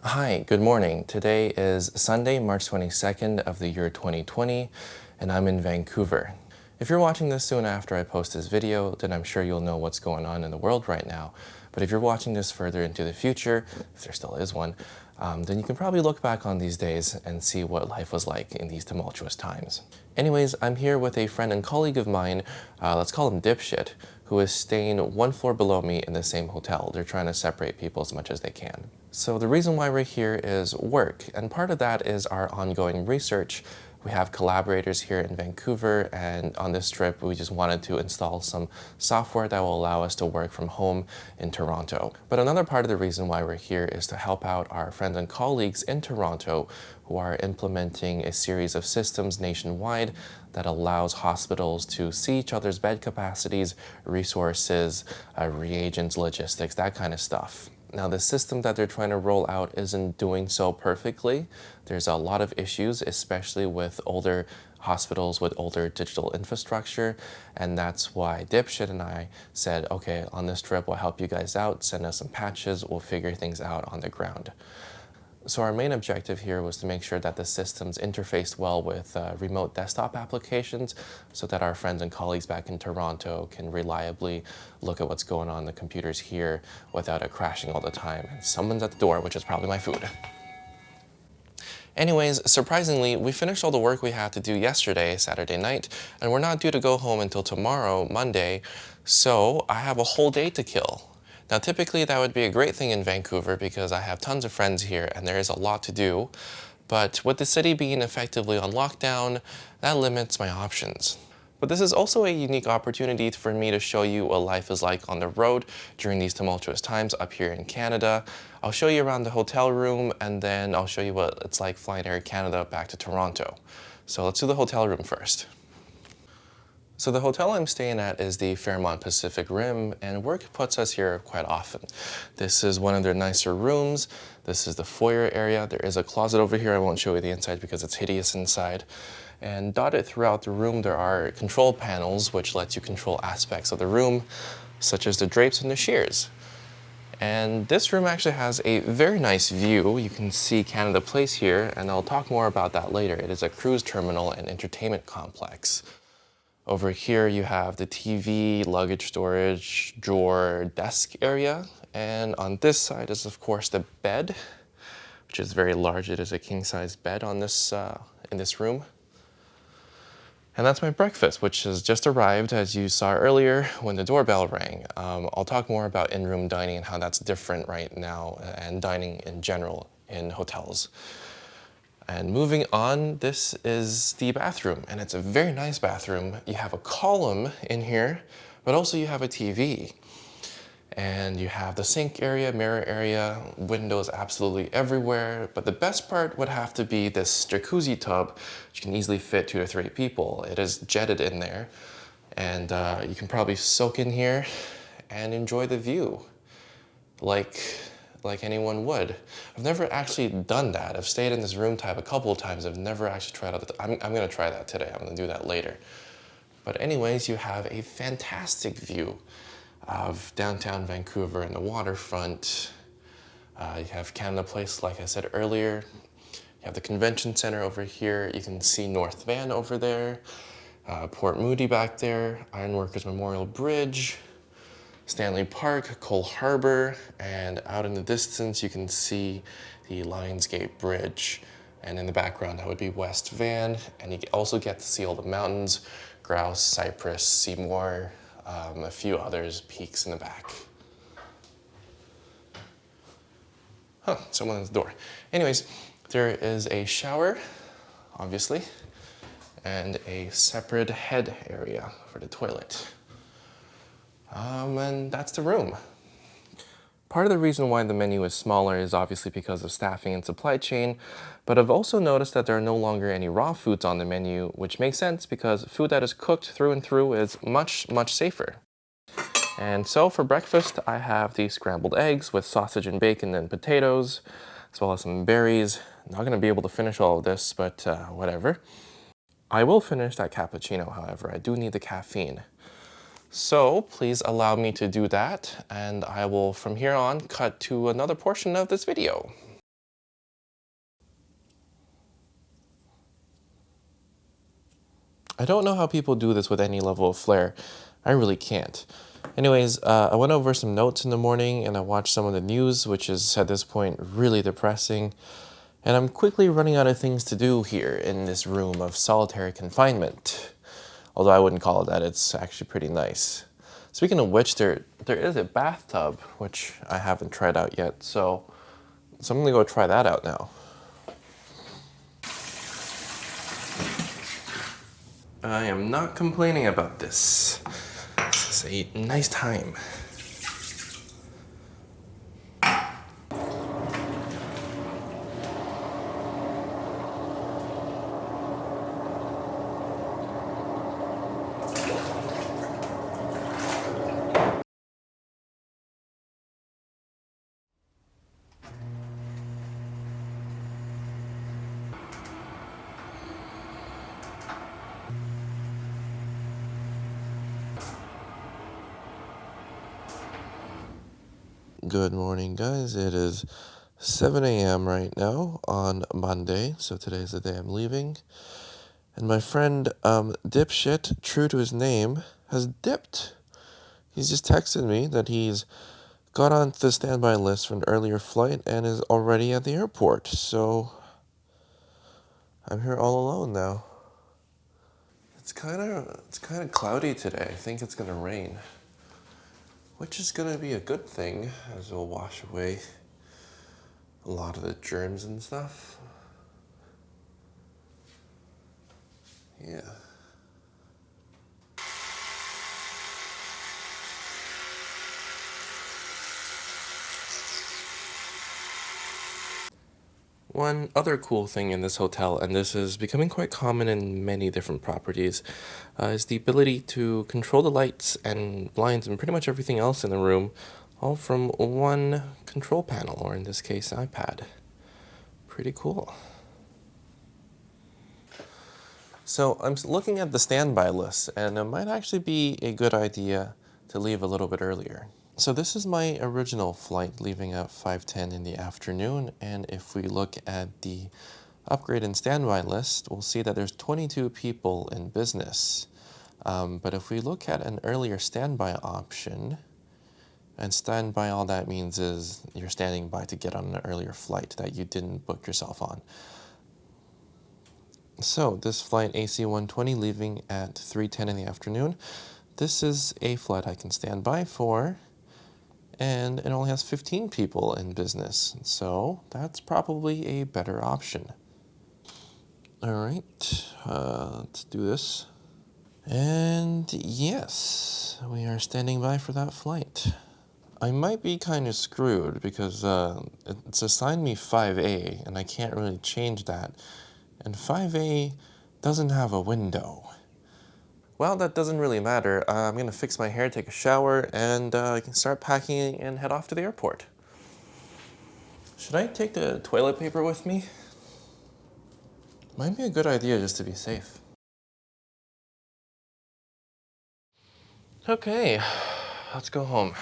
Hi, good morning. Today is Sunday, March 22nd of the year 2020, and I'm in Vancouver. If you're watching this soon after I post this video, then I'm sure you'll know what's going on in the world right now. But if you're watching this further into the future, if there still is one, then you can probably look back on these days and see what life was like in these tumultuous times. Anyways, I'm here with a friend and colleague of mine, let's call him Dipshit, who is staying one floor below me in the same hotel. They're trying to separate people as much as they can. So the reason why we're here is work, and part of that is our ongoing research. We have collaborators here in Vancouver, and on this trip we just wanted to install some software that will allow us to work from home in Toronto. But another part of the reason why we're here is to help out our friends and colleagues in Toronto who are implementing a series of systems nationwide that allows hospitals to see each other's bed capacities, resources, reagents, logistics, that kind of stuff. Now, the system that they're trying to roll out isn't doing so perfectly. There's a lot of issues, especially with older hospitals with older digital infrastructure, and that's why Dipshit and I said, okay, on this trip we'll help you guys out, send us some patches, we'll figure things out on the ground. So our main objective here was to make sure that the systems interfaced well with remote desktop applications so that our friends and colleagues back in Toronto can reliably look at what's going on in the computers here without it crashing all the time. And someone's at the door, which is probably my food. Anyways, surprisingly, we finished all the work we had to do yesterday, Saturday night, and we're not due to go home until tomorrow, Monday, so I have a whole day to kill. Now, typically that would be a great thing in Vancouver because I have tons of friends here and there is a lot to do, but with the city being effectively on lockdown, that limits my options. But this is also a unique opportunity for me to show you what life is like on the road during these tumultuous times up here in Canada. I'll show you around the hotel room and then I'll show you what it's like flying Air Canada back to Toronto. So let's do the hotel room first. So the hotel I'm staying at is the Fairmont Pacific Rim, and work puts us here quite often. This is one of their nicer rooms. This is the foyer area. There is a closet over here. I won't show you the inside because it's hideous inside. And dotted throughout the room there are control panels which lets you control aspects of the room, such as the drapes and the shears. And this room actually has a very nice view. You can see Canada Place here, and I'll talk more about that later. It is a cruise terminal and entertainment complex. Over here you have the TV, luggage storage, drawer, desk area. And on this side is of course the bed, which is very large. It is a king-size bed on this, in this room. And that's my breakfast, which has just arrived, as you saw earlier when the doorbell rang. I'll talk more about in-room dining and how that's different right now, and dining in general in hotels. And moving on, this is the bathroom, and it's a very nice bathroom. You have a column in here, but also you have a TV. And you have the sink area, mirror area, windows absolutely everywhere. But the best part would have to be this jacuzzi tub, which can easily fit 2 to 3 people. It is jetted in there, and you can probably soak in here and enjoy the view like anyone would. I've never actually done that. I've stayed in this room type a couple of times. I've never actually tried out I'm gonna try that today. I'm gonna do that later. But anyways, you have a fantastic view of downtown Vancouver and the waterfront. You have Canada Place, like I said earlier. You have the convention center over here. You can see North Van over there. Port Moody back there. Ironworkers Memorial Bridge. Stanley Park, Cole Harbour, and out in the distance you can see the Lionsgate Bridge. And in the background that would be West Van, and you also get to see all the mountains, Grouse, Cypress, Seymour, a few others, peaks in the back. Huh, someone at the door. Anyways, there is a shower, obviously, and a separate head area for the toilet. And that's the room. Part of the reason why the menu is smaller is obviously because of staffing and supply chain, but I've also noticed that there are no longer any raw foods on the menu, which makes sense because food that is cooked through and through is much, much safer. And so for breakfast, I have these scrambled eggs with sausage and bacon and potatoes, as well as some berries. I'm not going to be able to finish all of this, but whatever. I will finish that cappuccino, however. I do need the caffeine. So please allow me to do that, and I will from here on cut to another portion of this video. I don't know how people do this with any level of flair. I really can't. Anyways, I went over some notes in the morning and I watched some of the news, which is at this point really depressing. And I'm quickly running out of things to do here in this room of solitary confinement. Although I wouldn't call it that, it's actually pretty nice. Speaking of which, there is a bathtub, which I haven't tried out yet, so I'm gonna go try that out now. I am not complaining about this. This is a nice time. Good morning, guys. It is 7 a.m. right now on Monday, so today's the day I'm leaving. And my friend, dipshit, true to his name, has dipped. He's just texted me that he's got on the standby list for an earlier flight and is already at the airport. So I'm here all alone now. It's kind of cloudy today. I think it's gonna rain, which is gonna be a good thing, as it'll wash away a lot of the germs and stuff. Yeah. One other cool thing in this hotel, and this is becoming quite common in many different properties, is the ability to control the lights and blinds and pretty much everything else in the room, all from one control panel, or in this case, iPad. Pretty cool. So I'm looking at the standby list, and it might actually be a good idea to leave a little bit earlier. So this is my original flight leaving at 5:10 in the afternoon, and if we look at the upgrade and standby list, we'll see that there's 22 people in business. But if we look at an earlier standby option, and standby, all that means is you're standing by to get on an earlier flight that you didn't book yourself on. So this flight AC-120 leaving at 3:10 in the afternoon, this is a flight I can stand by for, and it only has 15 people in business, so that's probably a better option. All right, let's do this. And yes, we are standing by for that flight. I might be kind of screwed because it's assigned me 5A, and I can't really change that. And 5A doesn't have a window. Well, that doesn't really matter. I'm gonna fix my hair, take a shower, and I can start packing and head off to the airport. Should I take the toilet paper with me? Might be a good idea just to be safe. Okay, let's go home.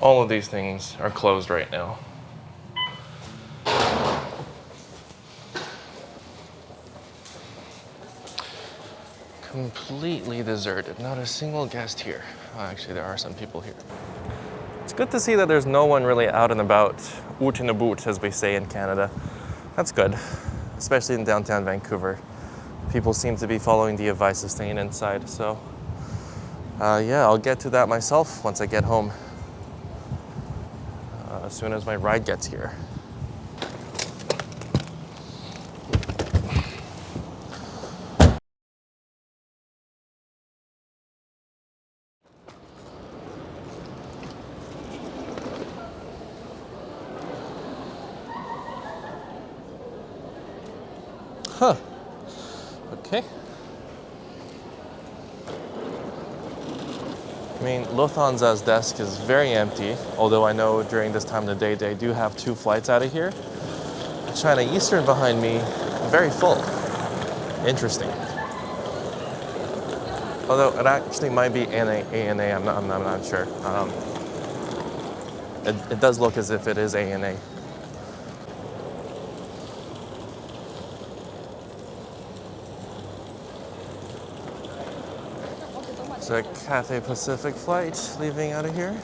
All of these things are closed right now. Completely deserted, not a single guest here. Oh, actually, there are some people here. It's good to see that there's no one really out and about, out in the boot, as we say in Canada. That's good, especially in downtown Vancouver. People seem to be following the advice of staying inside, so yeah, I'll get to that myself once I get home. As soon as my ride gets here. Huh. Okay. I mean, Lufthansa's desk is very empty, although I know during this time of the day they do have 2 flights out of here. China Eastern behind me, very full. Interesting. Although it actually might be ANA, I'm not sure. It does look as if it is ANA. It's a Cathay Pacific flight leaving out of here.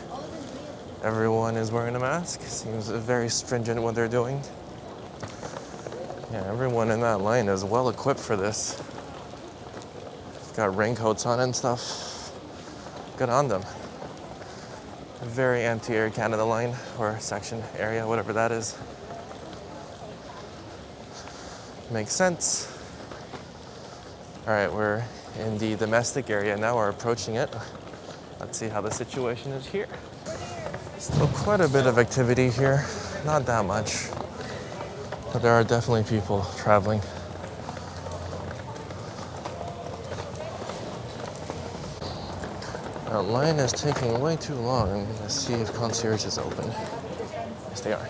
Everyone is wearing a mask. Seems very stringent what they're doing. Yeah, everyone in that line is well equipped for this. Got raincoats on and stuff. Good on them. Very anti-Air Canada line or section area, whatever that is. Makes sense. All right, we're in the domestic area now. We're approaching it. Let's see how the situation is here. Still quite a bit of activity here. Not that much, but there are definitely people traveling. The line is taking way too long. Let's see if concierge is open. Yes, they are.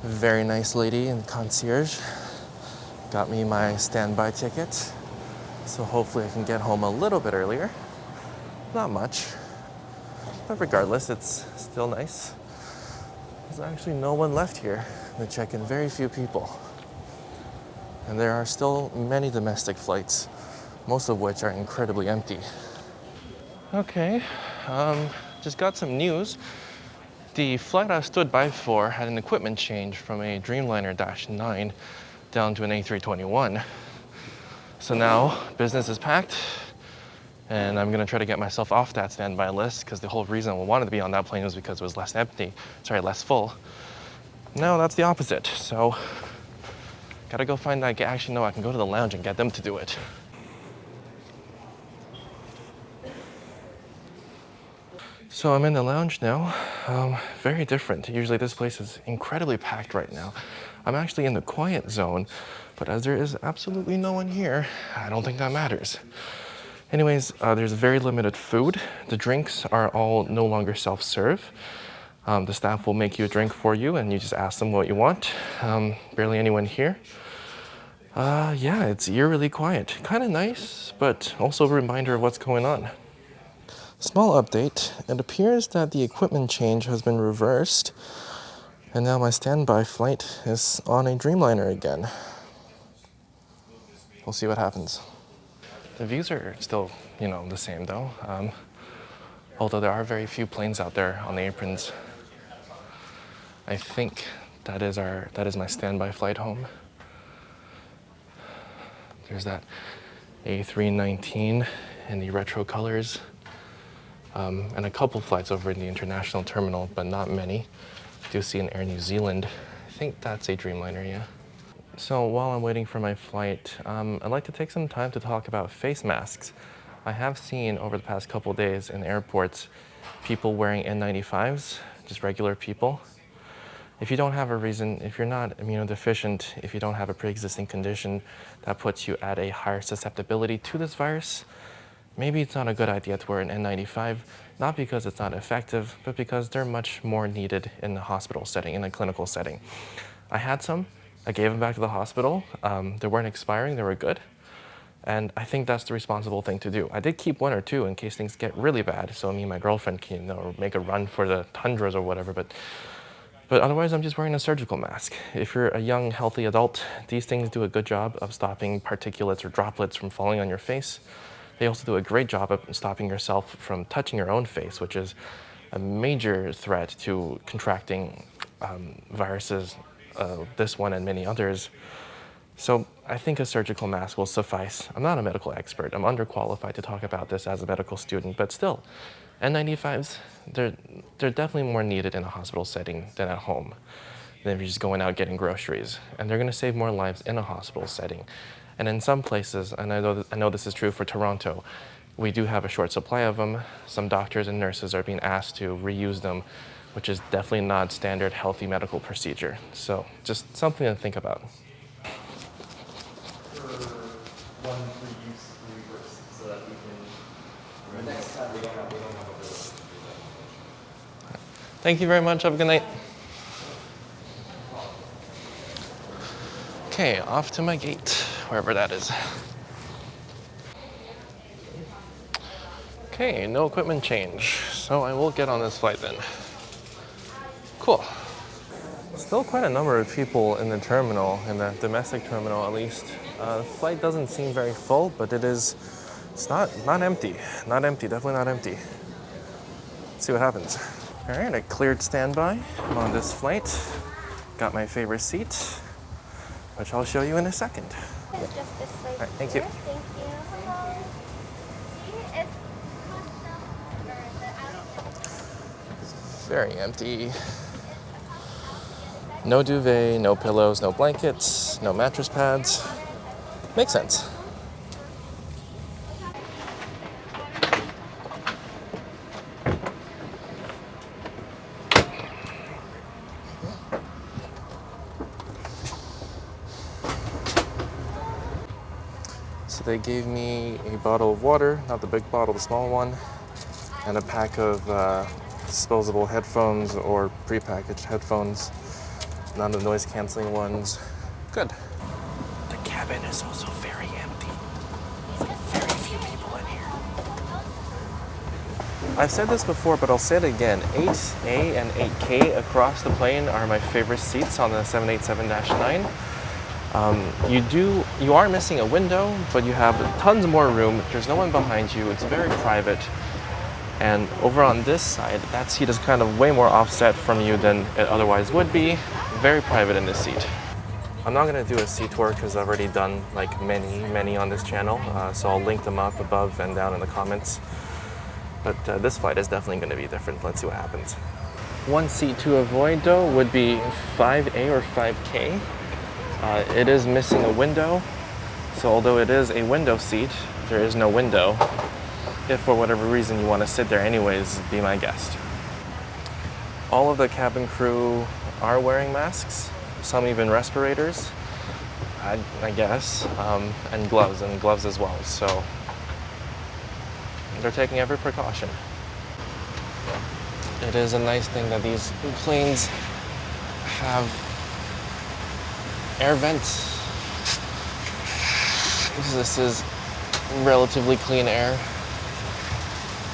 Very nice lady in concierge. Got me my standby ticket. So hopefully I can get home a little bit earlier. Not much. But regardless, it's still nice. There's actually no one left here. They check in very few people. And there are still many domestic flights, most of which are incredibly empty. Okay, just got some news. The flight I stood by for had an equipment change from a Dreamliner -9 down to an A321. So now business is packed, and I'm gonna try to get myself off that standby list because the whole reason I wanted to be on that plane was because it was less full. Now that's the opposite, so gotta go find that. Actually, no, I can go to the lounge and get them to do it. So I'm in the lounge now. Very different. Usually this place is incredibly packed right now. I'm actually in the quiet zone, but as there is absolutely no one here, I don't think that matters. Anyways, there's very limited food. The drinks are all no longer self-serve. The staff will make you a drink for you and you just ask them what you want. Barely anyone here. Yeah, it's eerily quiet. Kind of nice, but also a reminder of what's going on. Small update. It appears that the equipment change has been reversed, and now my standby flight is on a Dreamliner again. We'll see what happens. The views are still, the same though. Although there are very few planes out there on the aprons. I think that is my standby flight home. There's that A319 in the retro colors. And a couple flights over in the international terminal, but not many. I do see an Air New Zealand. I think that's a Dreamliner, yeah. So while I'm waiting for my flight, I'd like to take some time to talk about face masks. I have seen over the past couple days in airports people wearing N95s, just regular people. If you don't have a reason, if you're not immunodeficient, if you don't have a pre-existing condition that puts you at a higher susceptibility to this virus, maybe it's not a good idea to wear an N95, not because it's not effective, but because they're much more needed in the hospital setting, in a clinical setting. I had some, I gave them back to the hospital. They weren't expiring, they were good. And I think that's the responsible thing to do. I did keep one or two in case things get really bad, so me and my girlfriend can make a run for the tundras or whatever, but otherwise I'm just wearing a surgical mask. If you're a young, healthy adult, these things do a good job of stopping particulates or droplets from falling on your face. They also do a great job of stopping yourself from touching your own face, which is a major threat to contracting viruses, this one and many others. So I think a surgical mask will suffice. I'm not a medical expert. I'm underqualified to talk about this as a medical student, but still, N95s, they're definitely more needed in a hospital setting than at home, than if you're just going out getting groceries. And they're gonna save more lives in a hospital setting. And in some places, and I know this is true for Toronto, we do have a short supply of them. Some doctors and nurses are being asked to reuse them, which is definitely not standard healthy medical procedure. So just something to think about. Thank you very much. Have a good night. Okay, off to my gate, wherever that is. Okay, no equipment change, so I will get on this flight then. Cool. Still quite a number of people in the terminal, in the domestic terminal at least. The flight doesn't seem very full, but it's not empty. Not empty, definitely not empty. Let's see what happens. All right, I cleared standby. I'm on this flight. Got my favorite seat, which I'll show you in a second. Just this way. All right, thank you. Thank you. Very empty. No duvet, no pillows, no blankets, no mattress pads. Makes sense. So they gave me a bottle of water, not the big bottle, the small one, and a pack of disposable headphones or prepackaged headphones, none of the noise canceling ones. Good. The cabin is also very empty. Very few people in here. I've said this before, but I'll say it again. 8A and 8K across the plane are my favorite seats on the 787-9. You are missing a window, but you have tons more room. There's no one behind you. It's very private. And over on this side, that seat is kind of way more offset from you than it otherwise would be. Very private in this seat. I'm not going to do a seat tour because I've already done like many on this channel. So I'll link them up above and down in the comments. But this flight is definitely going to be different. Let's see what happens. One seat to avoid though would be 5A or 5K. It is missing a window. So although it is a window seat, there is no window. If for whatever reason you want to sit there anyways, be my guest. All of the cabin crew are wearing masks, some even respirators, I guess, and gloves as well. So they're taking every precaution. It is a nice thing that these planes have air vents. This is relatively clean air.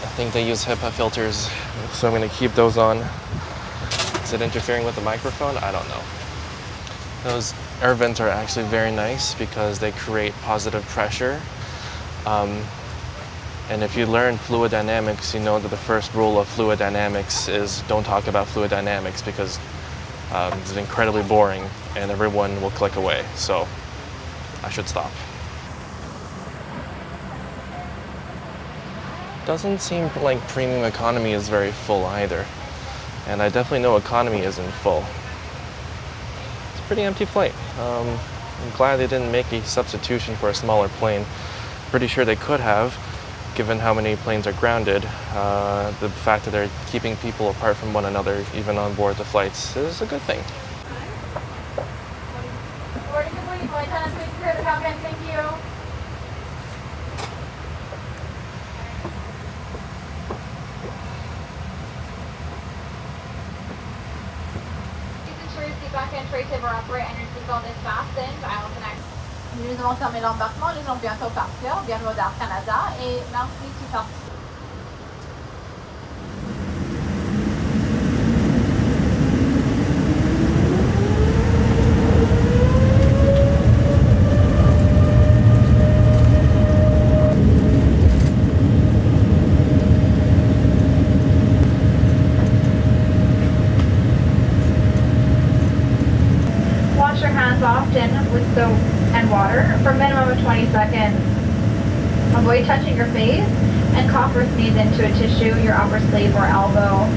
I think they use HEPA filters, so I'm going to keep those on. Is it interfering with the microphone? I don't know. Those air vents are actually very nice because they create positive pressure. And if you learn fluid dynamics, you know that the first rule of fluid dynamics is don't talk about fluid dynamics because it's incredibly boring and everyone will click away. So I should stop. Doesn't seem like premium economy is very full either. And I definitely know economy isn't full. It's a pretty empty flight. I'm glad they didn't make a substitution for a smaller plane. Pretty sure they could have, given how many planes are grounded. The fact that they're keeping people apart from one another, even on board the flights, is a good thing. Thank you. Back entry to upright and your seatbelt is fastened. Aisle connect. Nous avons fermé l'embarquement, nous allons bientôt partir. Bienvenue d'Air Canada et merci de partir. Wash your hands often with soap and water for a minimum of 20 seconds. Avoid touching your face and cough or sneeze into a tissue, your upper sleeve or elbow.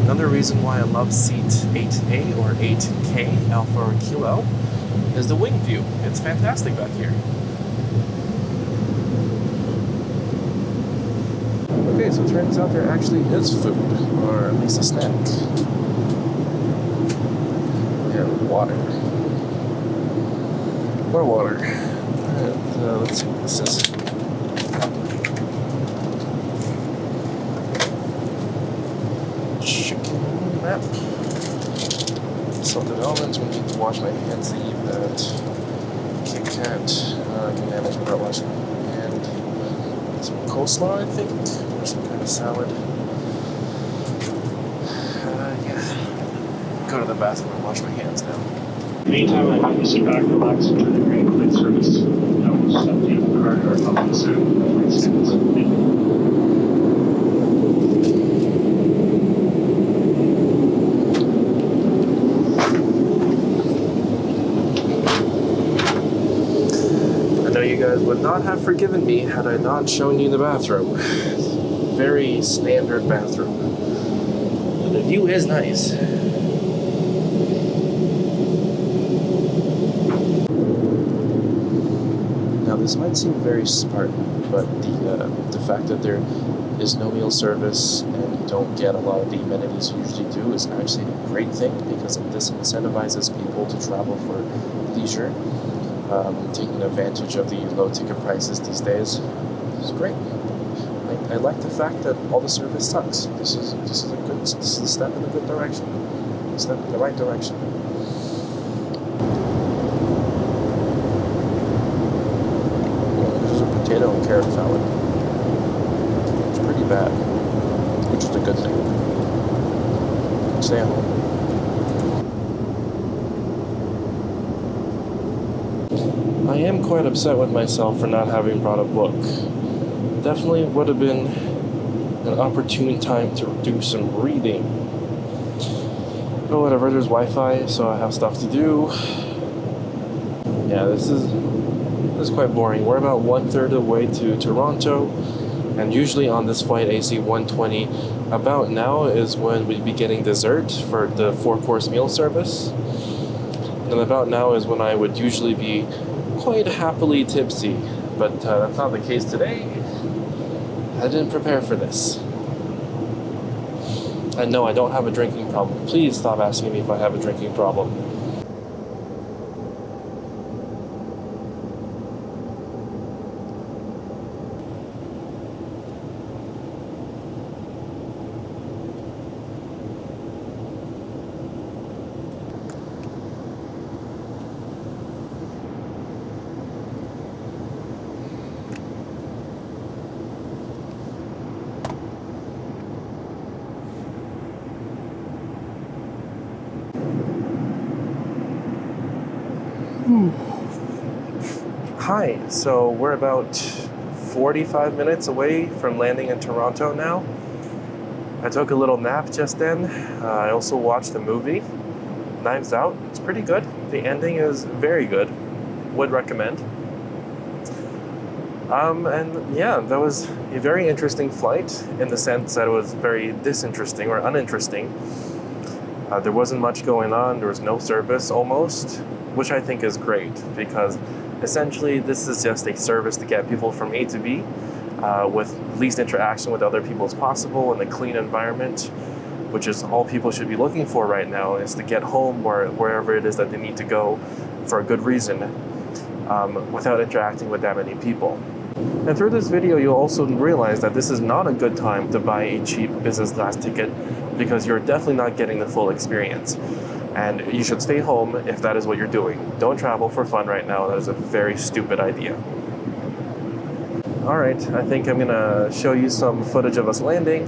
Another reason why I love seat 8A or 8K, Alpha or Kilo, is the wing view. It's fantastic back here. Okay, so it turns out there actually is food, or at least a snack. And water. More water. Let's see what this is. Chicken wrap. Salted almonds. We need to wash my hands to eat that. Kit Kat. I can manage without washing my hand. Some coleslaw, I think, or some kind of salad. Yeah. Go to the bathroom and wash my hands now. Anytime I have to sit back, relax, and try to create flight service, I will set the card or up the sound of flight stands. I know you guys would not have forgiven me had I not shown you the bathroom. Very standard bathroom. But the view is nice. Now this might seem very Spartan, but the fact that there is no meal service and you don't get a lot of the amenities you usually do is actually a great thing, because it disincentivizes people to travel for leisure. Taking advantage of the low ticket prices these days is great. I like the fact that all the service sucks. This is a step in a good direction. A step in the right direction. This is a potato and carrot salad. It's pretty bad, which is a good thing. Stay at home. I am quite upset with myself for not having brought a book. Definitely would have been an opportune time to do some reading. But whatever, there's Wi-Fi, so I have stuff to do. Yeah, this is quite boring. We're about 1/3 of the way to Toronto, and usually on this flight AC 120, about now is when we'd be getting dessert for the 4-course meal service. And about now is when I would usually be quite happily tipsy, but that's not the case today. I didn't prepare for this. And no, I don't have a drinking problem. Please stop asking me if I have a drinking problem. Hi, so we're about 45 minutes away from landing in Toronto now. I took a little nap just then. I also watched the movie, Knives Out. It's pretty good. The ending is very good. Would recommend. And yeah, that was a very interesting flight in the sense that it was very disinteresting or uninteresting. There wasn't much going on. There was no service almost, which I think is great, because essentially this is just a service to get people from A to B with least interaction with other people as possible in a clean environment, which is all people should be looking for right now, is to get home or wherever it is that they need to go for a good reason without interacting with that many people. And through this video, you'll also realize that this is not a good time to buy a cheap business class ticket, because you're definitely not getting the full experience. And you should stay home if that is what you're doing. Don't travel for fun right now. That is a very stupid idea. All right, I think I'm gonna show you some footage of us landing,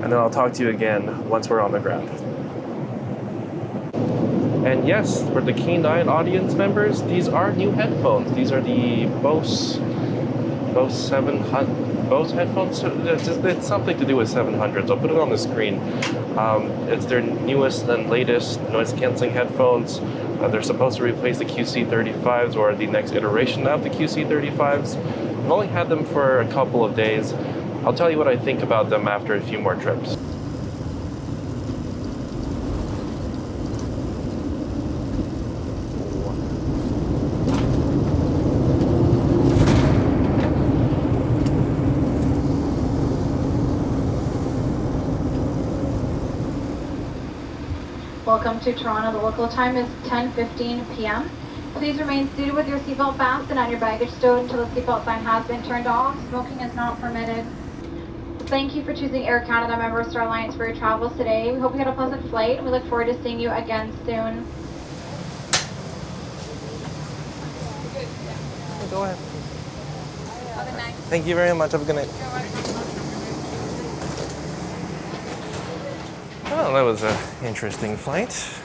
and then I'll talk to you again once we're on the ground. And yes, for the K9 audience members, these are new headphones. These are the Bose 700. Bose headphones, it's something to do with 700s. I'll put it on the screen. It's their newest and latest noise cancelling headphones. They're supposed to replace the QC35s, or the next iteration of the QC35s. I've only had them for a couple of days. I'll tell you what I think about them after a few more trips. Welcome to Toronto. The local time is 10:15 p.m. Please remain seated with your seatbelt fastened and your baggage stowed until the seatbelt sign has been turned off. Smoking is not permitted. Thank you for choosing Air Canada member Star Alliance for your travels today. We hope you had a pleasant flight and we look forward to seeing you again soon. Go ahead. Thank you very much. Have a good night. Well, that was an interesting flight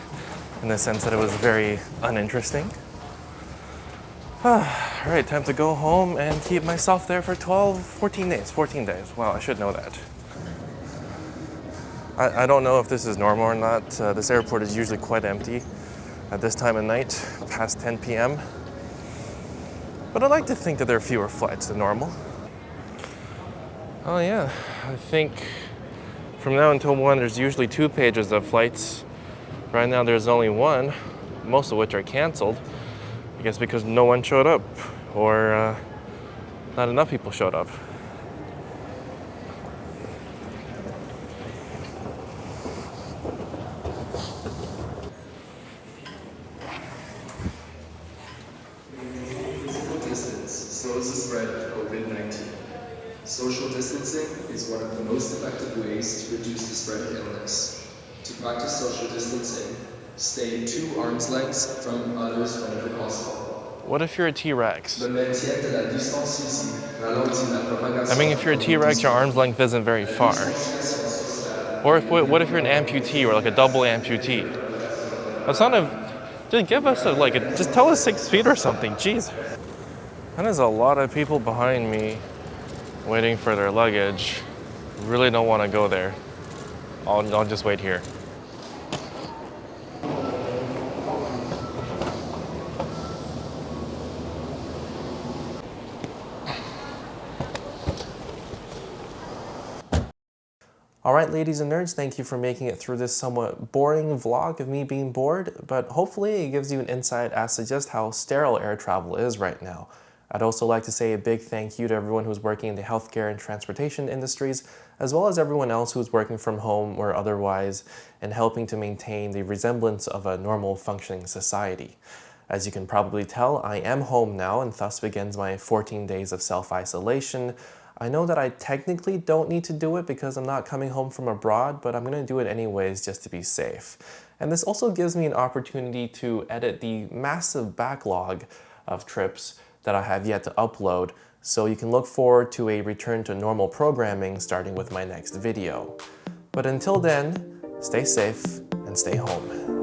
in the sense that it was very uninteresting. All right, time to go home and keep myself there for 14 days. 14 days. Wow, I should know that. I don't know if this is normal or not. This airport is usually quite empty at this time of night, past 10 p.m. But I like to think that there are fewer flights than normal. Oh yeah, I think from now until 1, there's usually 2 pages of flights. Right now there's only 1, most of which are canceled. I guess because no one showed up, or not enough people showed up. Distance slows the spread of COVID-19. Social distancing is one of the most effective ways to reduce the spread of illness. To practice social distancing, stay 2 arms lengths from others whenever possible. What if you're a T-Rex? Le maintien de la distance physique ralentit la propagation. I mean, if you're a T-Rex, your arm's length isn't very far. Or what if you're an amputee or like a double amputee? That's not a. Just give us just tell us 6 feet or something. Jeez. And there's a lot of people behind me waiting for their luggage. Really don't want to go there. I'll just wait here. Alright, ladies and nerds, thank you for making it through this somewhat boring vlog of me being bored, but hopefully it gives you an insight as to just how sterile air travel is right now. I'd also like to say a big thank you to everyone who's working in the healthcare and transportation industries, as well as everyone else who's working from home or otherwise and helping to maintain the resemblance of a normal functioning society. As you can probably tell, I am home now and thus begins my 14 days of self-isolation. I know that I technically don't need to do it because I'm not coming home from abroad, but I'm going to do it anyways just to be safe. And this also gives me an opportunity to edit the massive backlog of trips that I have yet to upload, so you can look forward to a return to normal programming starting with my next video. But until then, stay safe and stay home.